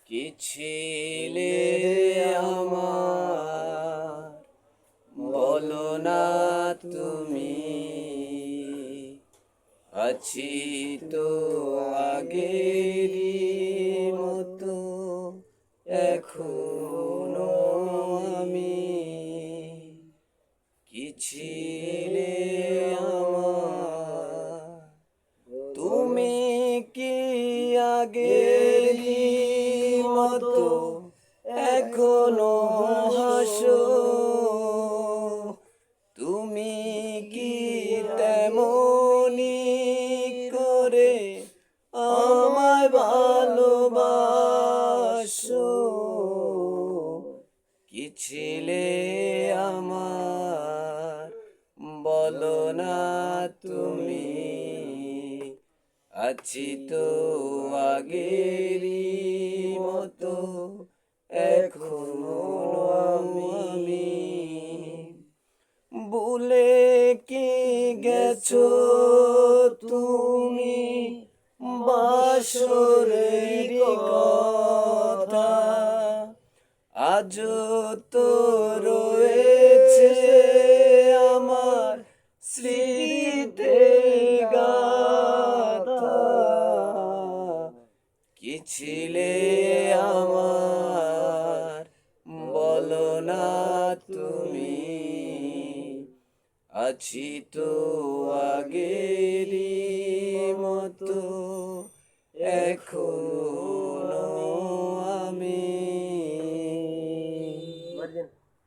কি ছিলে আমার, বলো না তুমি। আছি তো আগেরই মতো এখনো আমি। কি ছিলে আমার, তুমি কি আগেরই মতো এখনো হাসো? তুমি কি তেমনি করে আমায় ভালোবাসো? কি ছিলে আমার, বলো না তুমি। আছি তো আগেরই মতো এখনো আমি। ভুলে কি গেছো তুমি বাসরের কথা? আজও তো রয়েছে আমার স্মৃতিতে গাথা। কি ছিলে আমার, বলো না তুমি। আছি তো আগেরই মতো এখনো